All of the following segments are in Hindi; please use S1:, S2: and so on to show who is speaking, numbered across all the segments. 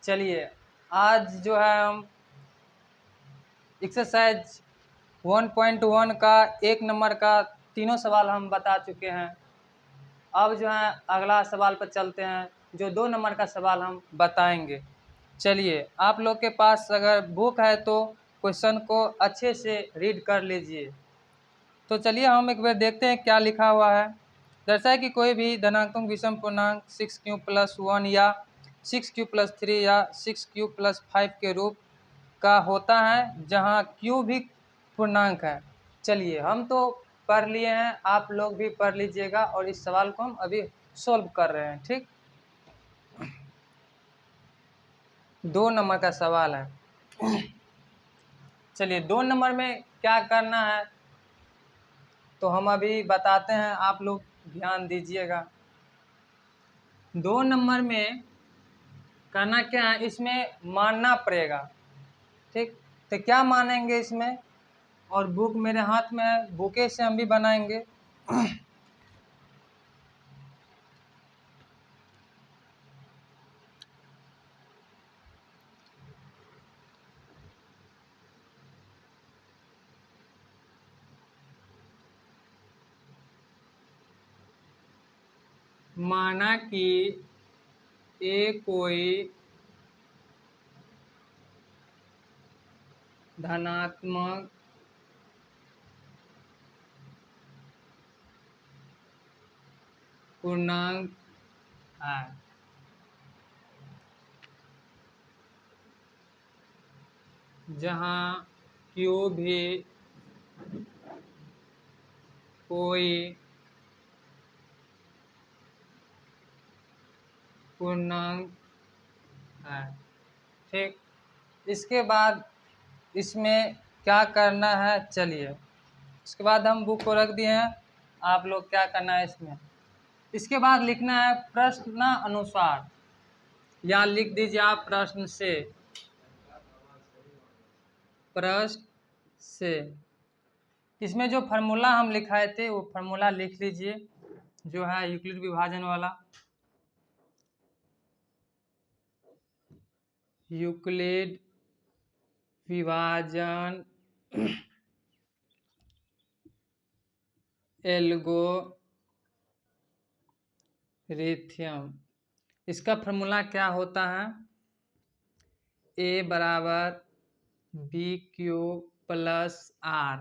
S1: चलिए आज जो है हम एक्सरसाइज 1.1 का 1 नंबर का तीनों सवाल हम बता चुके हैं। अब जो है अगला सवाल पर चलते हैं, जो 2 नंबर का सवाल हम बताएंगे। चलिए आप लोग के पास अगर बुक है तो क्वेश्चन को अच्छे से रीड कर लीजिए। तो चलिए हम एक बार देखते हैं क्या लिखा हुआ है। दर्शाए कि कोई भी धनात्मक विषम पूर्णांक 6q+1 या 6q+3 या 6q+5 के रूप का होता है जहां q भी पूर्णांक है। चलिए हम तो पढ़ लिए हैं, आप लोग भी पढ़ लीजिएगा और इस सवाल को हम अभी सोल्व कर रहे हैं। ठीक, 2 नंबर का सवाल है। चलिए 2 नंबर में क्या करना है तो हम अभी बताते हैं, आप लोग ध्यान दीजिएगा। 2 नंबर में करना क्या है, इसमें मानना पड़ेगा। ठीक, तो क्या मानेंगे इसमें, और बुक मेरे हाथ में है, बुके से हम भी बनाएंगे। माना कि ए कोई धनात्मक पूर्णांक है जहां क्यू भी कोई पूर्णांक है। ठीक, इसके बाद इसमें क्या करना है, चलिए इसके बाद हम बुक को रख दिए हैं। आप लोग क्या करना है इसमें, इसके बाद लिखना है प्रश्न अनुसार, या लिख दीजिए आप प्रश्न से, प्रश्न से। इसमें जो फार्मूला हम लिखाए थे वो फार्मूला लिख लीजिए, जो है यूक्लिड विभाजन वाला। यूक्लिड विभाजन एल्गोरिथम, इसका फार्मूला क्या होता है, a बराबर BQ+R।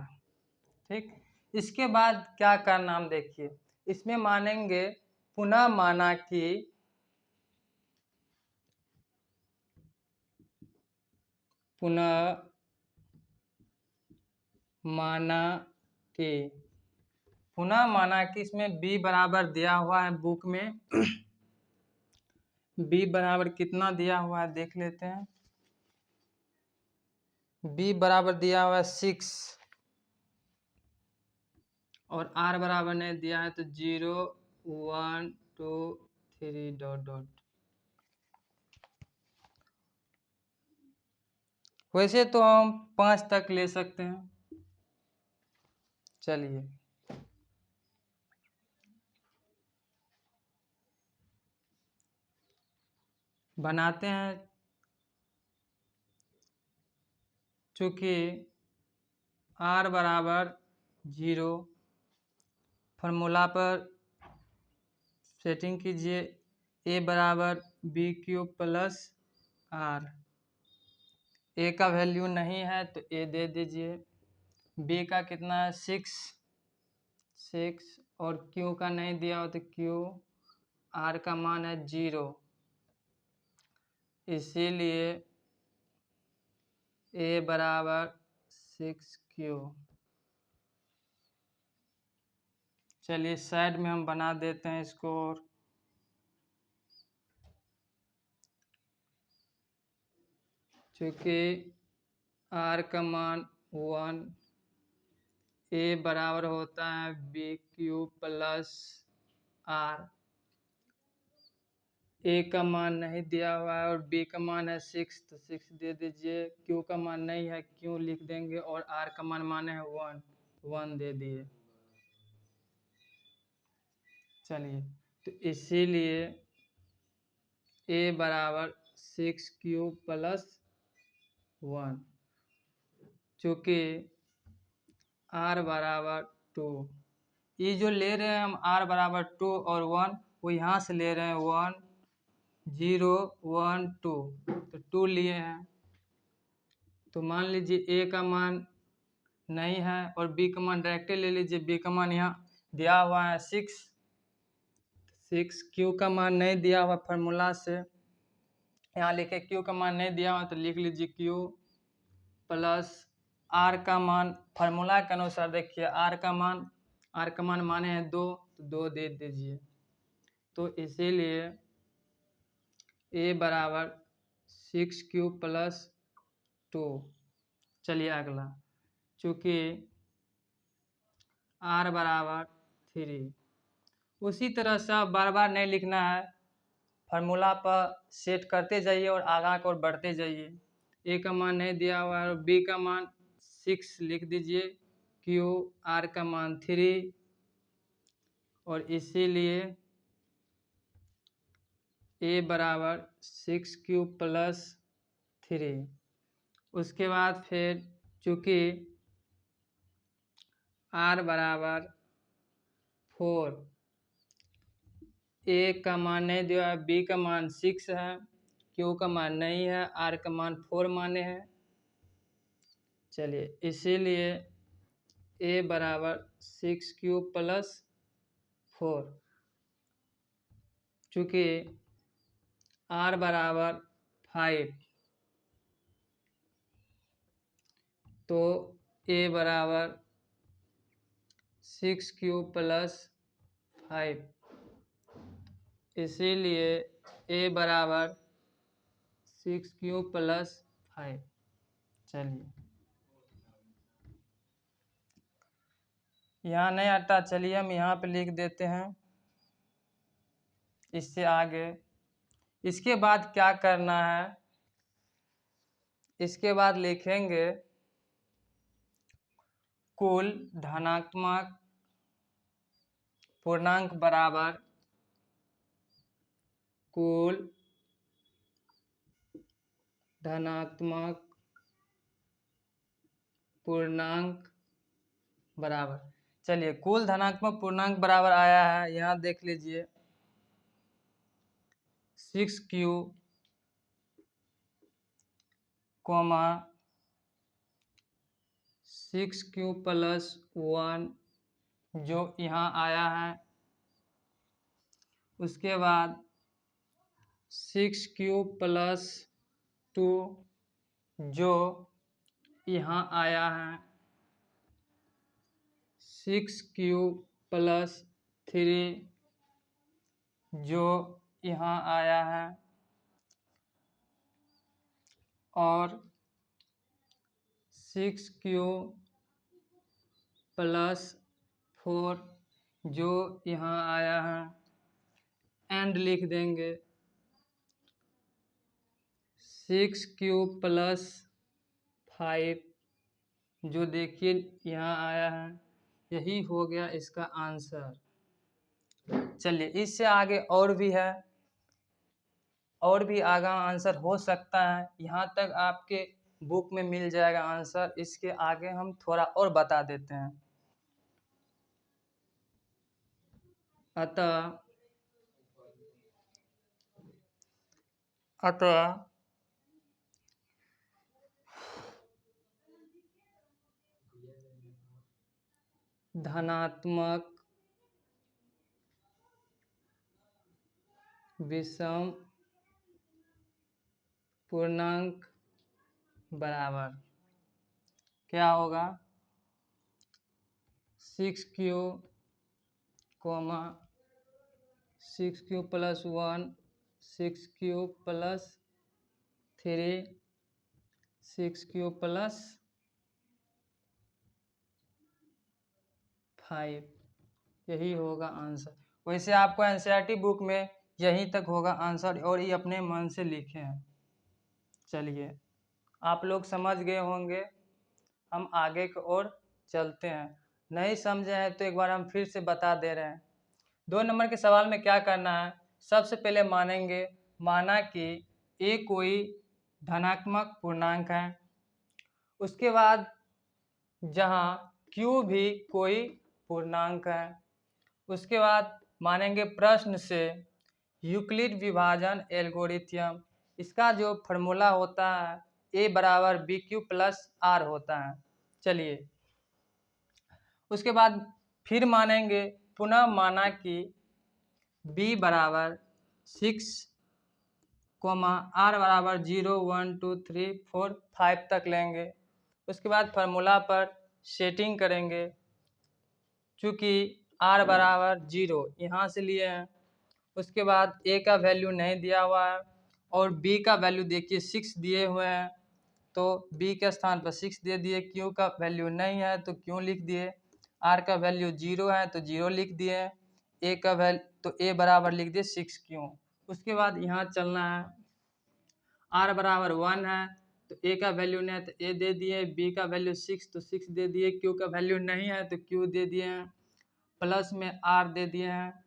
S1: ठीक, इसके बाद क्या करना हम देखिए, इसमें मानेंगे पुनः माना कि इसमें b बराबर दिया हुआ है बुक में। b बराबर कितना दिया हुआ है देख लेते हैं। b बराबर दिया हुआ है 6 और r बराबर नहीं दिया है, तो 0 1 2 3 डॉट डॉट। वैसे तो हम 5 तक ले सकते हैं। चलिए बनाते हैं। चूँकि r बराबर 0, फार्मूला पर सेटिंग कीजिए, a बराबर BQ+R। a का वैल्यू नहीं है तो a दे दीजिए। b का कितना है 6 और q का नहीं दिया हो तो q, r का मान है 0, इसीलिए a बराबर 6q। चलिए साइड में हम बना देते हैं इसको, और चूँकि r का मान 1, a बराबर होता है BQ+R। a का मान नहीं दिया हुआ है और b का मान है 6, तो 6 दे दीजिए। q का मान नहीं है, q लिख देंगे, और r का मान माने है 1 दे दिए। चलिए तो इसीलिए a बराबर 6³+1, चूँकि r बराबर 2, ये जो ले रहे हैं हम r बराबर 2 और 1, वो यहाँ से ले रहे हैं 1 0 1 2, तो 2 लिए हैं। तो मान लीजिए a का मान नहीं है और b का मान डायरेक्ट ले लीजिए। b का मान यहाँ दिया हुआ है 6, q का मान नहीं दिया हुआ फार्मूला से, यहाँ लिखे q का मान नहीं दिया हुआ तो लिख लीजिए q प्लस r का मान फार्मूला के अनुसार देखिए r का मान माने हैं 2, तो 2 दे दीजिए। तो इसीलिए a बराबर 6³+2। चलिए अगला, चूँकि r बराबर 3, उसी तरह से आप बार बार नहीं लिखना है, फार्मूला पर सेट करते जाइए और आगे की ओर बढ़ते जाइए। a का मान नहीं दिया हुआ है और b का मान 6 लिख दीजिए, q r का मान 3, और इसीलिए a बराबर 6³+3। उसके बाद फिर चूँकि r बराबर 4, a का मान नहीं दिया है, b का मान 6 है, q का मान नहीं है, r का मान 4 माने हैं। चलिए इसीलिए a बराबर 6³+4, चूँकि r बराबर 5, तो a बराबर 6³+5, इसीलिए a बराबर 6³+5। चलिए यहाँ नहीं आता, चलिए हम यहाँ पे लिख देते हैं। इससे आगे इसके बाद क्या करना है, इसके बाद लिखेंगे कुल धनात्मक पूर्णांक बराबर कुल धनात्मक पूर्णांक बराबर। चलिए कुल धनात्मक पूर्णांक बराबर आया है, यहाँ देख लीजिए 6q, 6q+1 जो यहाँ आया है, उसके बाद 6q+2 जो यहाँ आया है, 6q+3 जो यहाँ आया है, और 6q+4 जो यहाँ आया है, एंड लिख देंगे 6q+5 जो देखिए यहाँ आया है। यही हो गया इसका आंसर। चलिए इससे आगे और भी है, और भी आगे आंसर हो सकता है, यहाँ तक आपके बुक में मिल जाएगा आंसर। इसके आगे हम थोड़ा और बता देते हैं। अतः धनात्मक विषम पूर्णांक बराबर क्या होगा, 6q, 6q+1, 6q+3, 6q+5, यही होगा आंसर। वैसे आपको एनसीईआरटी बुक में यहीं तक होगा आंसर, और ये अपने मन से लिखे हैं। चलिए आप लोग समझ गए होंगे, हम आगे की ओर चलते हैं। नहीं समझे हैं तो एक बार हम फिर से बता दे रहे हैं। 2 नंबर के सवाल में क्या करना है, सबसे पहले माना कि ए कोई धनात्मक पूर्णांक है। उसके बाद जहाँ क्यू भी कोई पूर्णांक है। उसके बाद मानेंगे प्रश्न से यूक्लिड विभाजन एल्गोरिथ्म, इसका जो फॉर्मूला होता है ए बराबर बी क्यू प्लस आर होता है। चलिए उसके बाद फिर मानेंगे, पुनः माना कि b बराबर 6, आर बराबर 0 1 2 3 4 5 तक लेंगे। उसके बाद फार्मूला पर सेटिंग करेंगे। चूँकि r बराबर 0 यहाँ से लिए हैं, उसके बाद a का वैल्यू नहीं दिया हुआ है और b का वैल्यू देखिए 6 दिए हुए हैं, तो b के स्थान पर 6 दे दिए। q का वैल्यू नहीं है तो q लिख दिए। r का वैल्यू 0 है तो 0 लिख दिए। a का वैल्यू तो a बराबर लिख दिए 6q। उसके बाद यहाँ चलना है, r बराबर 1 है तो a का वैल्यू नहीं है तो a दे दिए, b का वैल्यू 6 तो 6 दे दिए, q का वैल्यू नहीं है तो q दे दिए हैं, प्लस में r दे दिए हैं।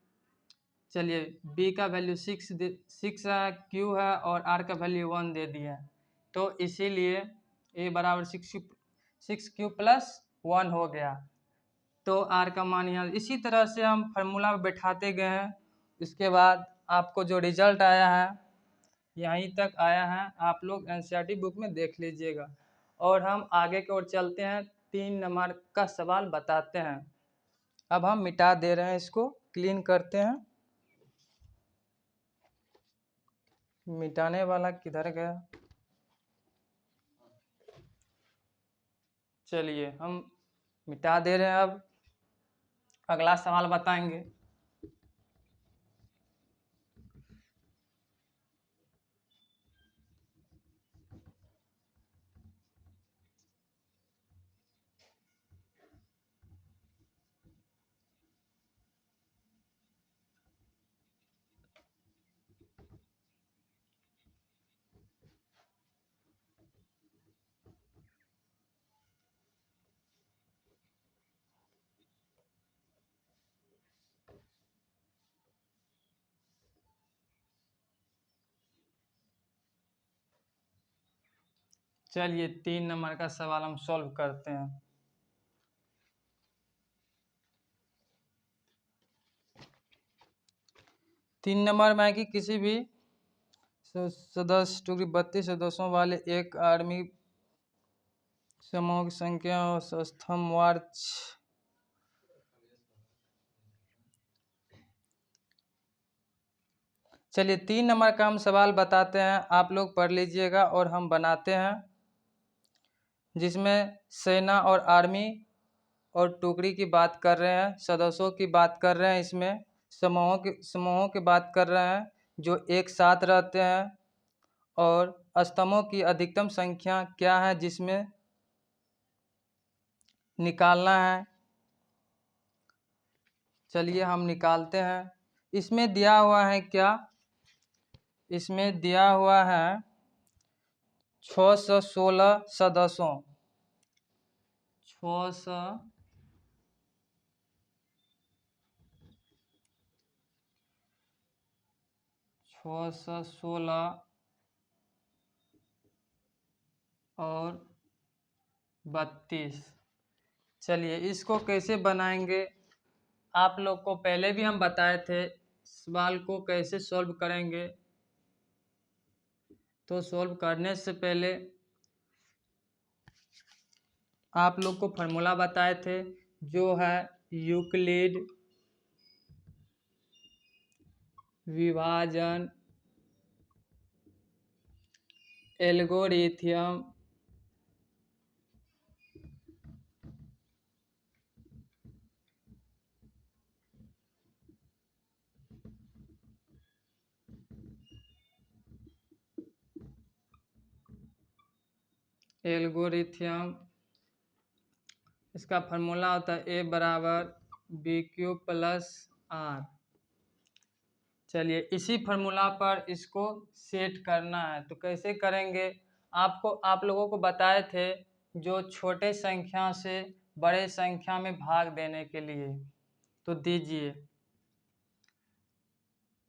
S1: चलिए b का वैल्यू 6 है, q है और r का वैल्यू 1 दे दिए हैं, तो इसीलिए a बराबर 6q प्लस 1 हो गया। तो r का मान यहाँ, इसी तरह से हम फार्मूला बैठाते गए हैं। इसके बाद आपको जो रिजल्ट आया है यहीं तक आया है, आप लोग एनसीईआरटी बुक में देख लीजिएगा। और हम आगे की ओर चलते हैं, 3 नंबर का सवाल बताते हैं। अब हम मिटा दे रहे हैं, इसको क्लीन करते हैं। मिटाने वाला किधर गया? चलिए हम मिटा दे रहे हैं। अब अगला सवाल बताएंगे। चलिए 3 नंबर का सवाल हम सॉल्व करते हैं। तीन नंबर में है कि किसी भी सदस्य 32 सदस्यों वाले एक आर्मी समूह की संख्या और स्तंभवार। चलिए 3 नंबर का हम सवाल बताते हैं, आप लोग पढ़ लीजिएगा और हम बनाते हैं। जिसमें सेना और आर्मी और टुकड़ी की बात कर रहे हैं, सदस्यों की बात कर रहे हैं, इसमें समूहों की बात कर रहे हैं जो एक साथ रहते हैं, और स्तंभों की अधिकतम संख्या क्या है जिसमें निकालना है। चलिए हम निकालते हैं। इसमें दिया हुआ है क्या? इसमें दिया हुआ है 616 सदस्यों, 616 और 32। चलिए इसको कैसे बनाएंगे, आप लोग को पहले भी हम बताए थे। सवाल को कैसे सॉल्व करेंगे, तो सॉल्व करने से पहले आप लोग को फार्मूला बताए थे, जो है यूक्लिड विभाजन एल्गोरिथम इसका फार्मूला होता है ए बराबर बी क्यू प्लस आर। चलिए इसी फार्मूला पर इसको सेट करना है, तो कैसे करेंगे? आप लोगों को बताए थे, जो छोटे संख्या से बड़े संख्या में भाग देने के लिए। तो दीजिए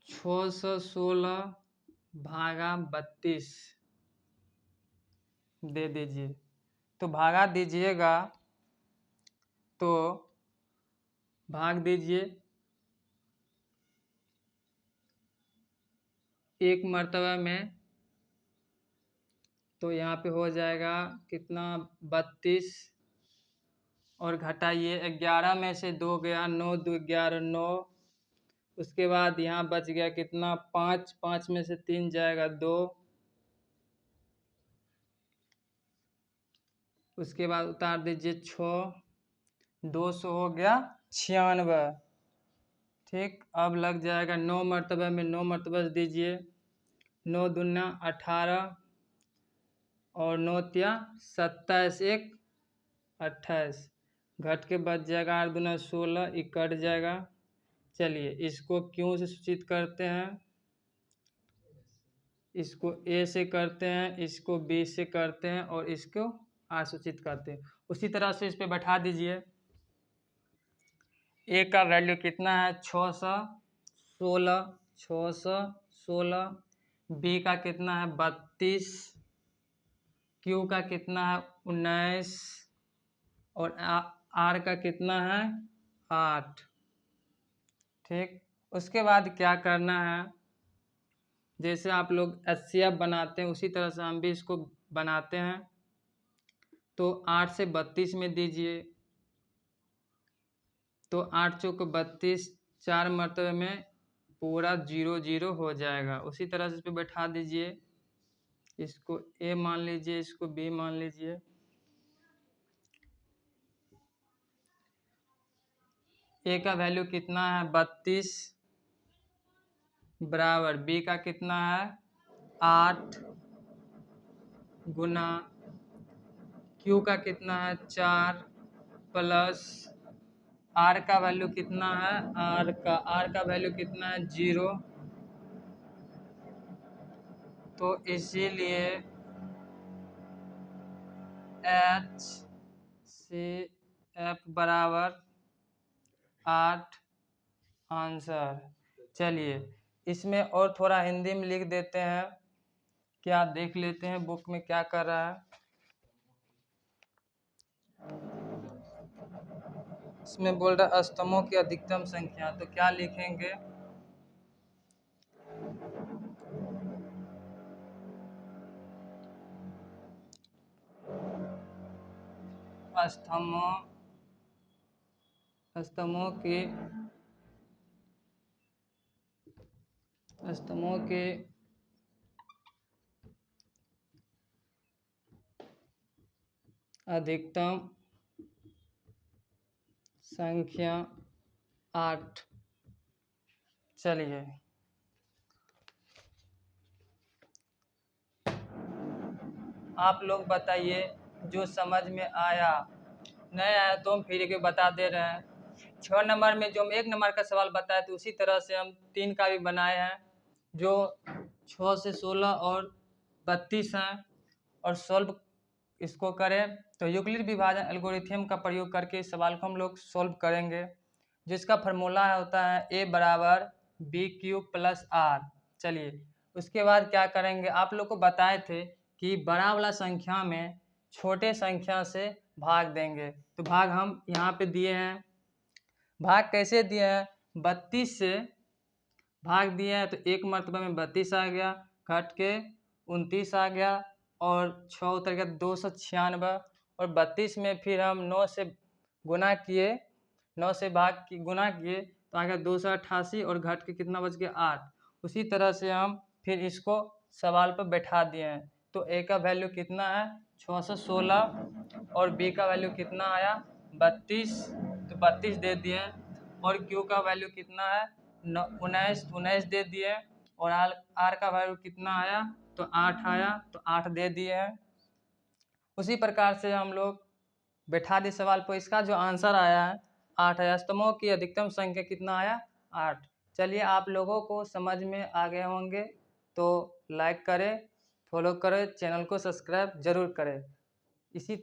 S1: 616 भागा 32 दे दीजिए। तो भागा दीजिएगा तो भाग दीजिए एक मर्तबा में, तो यहाँ पे हो जाएगा कितना 32 और घटाइए 11 में से 2 गया 9 2 11 9। उसके बाद यहाँ बच गया कितना 5 5 में से 3 जाएगा 2। उसके बाद उतार दीजिए 6 200 हो गया 96। ठीक, अब लग जाएगा 9 मरतबे में 9 मरतबे दीजिए। 9 दूना 18 और 9 तिया 27 1 28 घट के बच जाएगा 8 दूना 16 ये कट जाएगा। चलिए इसको क्यों से सूचित करते हैं, इसको ए से करते हैं, इसको बी से करते हैं और इसको आर सूचित करते हैं। उसी तरह से इस पे बैठा दीजिए। ए का वैल्यू कितना है 616 616। बी का कितना है 32। क्यू का कितना है 19 और आर का कितना है 8। ठीक, उसके बाद क्या करना है, जैसे आप लोग HCF बनाते हैं उसी तरह से हम भी इसको बनाते हैं। तो 8 से 32 में दीजिए, तो 8 चौक 32 4 मरतबे में पूरा 0 0 हो जाएगा। उसी तरह से इस पे बैठा दीजिए। इसको ए मान लीजिए, इसको बी मान लीजिए। ए का वैल्यू कितना है 32 बराबर बी का कितना है 8 गुना क्यू का कितना है 4 प्लस आर का वैल्यू कितना है, आर का वैल्यू कितना है 0। तो इसीलिए HCF बराबर 8 आंसर। चलिए इसमें और थोड़ा हिंदी में लिख देते हैं, क्या देख लेते हैं बुक में क्या कर रहा है। इसमें बोल रहा है स्तंभों की अधिकतम संख्या, तो क्या लिखेंगे, स्तंभों की अधिकतम संख्या 8। चलिए आप लोग बताइए जो समझ में आया, नहीं आया तो हम फिर के बता दे रहे हैं। 6 नंबर में जो हम 1 नंबर का सवाल बताए थे उसी तरह से हम 3 का भी बनाए हैं, जो 6 से 16 और 32 हैं। और सॉल्व इसको करें तो यूक्लिड विभाजन एल्गोरिथम का प्रयोग करके इस सवाल को हम लोग सॉल्व करेंगे, जिसका फार्मूला होता है a बराबर b³ प्लस r। चलिए उसके बाद क्या करेंगे, आप लोग को बताए थे कि बड़ा वाला संख्या में छोटे संख्या से भाग देंगे। तो भाग हम यहाँ पे दिए हैं। भाग कैसे दिए हैं, 32 से भाग दिए हैं तो एक मरतबा में 32 आ गया, घट के 29 आ गया और 6 उतर गया 296। और 32 में फिर हम 9 से गुना किए, 9 से गुना किए तो आ गया 288 और घट के कितना बच गया 8। उसी तरह से हम फिर इसको सवाल पर बैठा दिए हैं। तो ए का वैल्यू कितना है 616 और बी का वैल्यू कितना आया 32, तो 32 दे दिए। और क्यू का वैल्यू कितना है 19 दे दिए। और आर का वैल्यू कितना आया तो 8 आया, तो 8 दे दिए हैं। उसी प्रकार से हम लोग बैठा दिए सवाल पर, इसका जो आंसर आया है 8 आया। स्तंभों की अधिकतम संख्या कितना आया 8। चलिए आप लोगों को समझ में आ गए होंगे तो लाइक करें, फॉलो करें, चैनल को सब्सक्राइब जरूर करें। इसी